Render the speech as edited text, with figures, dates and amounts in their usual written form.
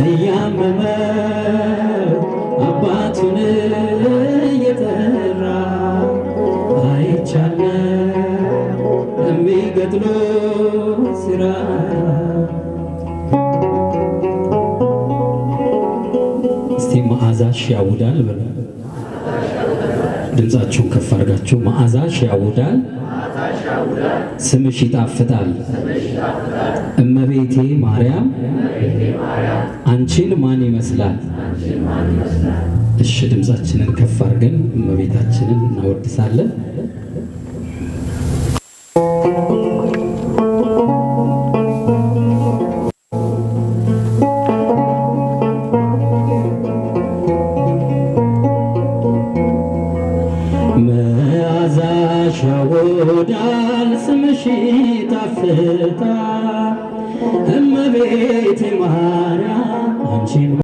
እያመመው አባቱን እየጠራ አይቻለው የሚገድሎ ስራ እስቲ መዓዛሽ ያውዳል በሉ። ድምፃችሁን ከፍ አድርጋችሁ መዓዛሽ ያውዳል፣ ስምሽ ይጣፍጣል። እመቤቴ ማርያም አንቺን ማን ይመስላል? እሺ ድምፃችንን ከፍ አድርገን እመቤታችንን እናወድሳለን። መዓዛሽ ያውዳል፣ ስምሽ ይጣፍጣል። እመቤቴ ማርያም አንቺን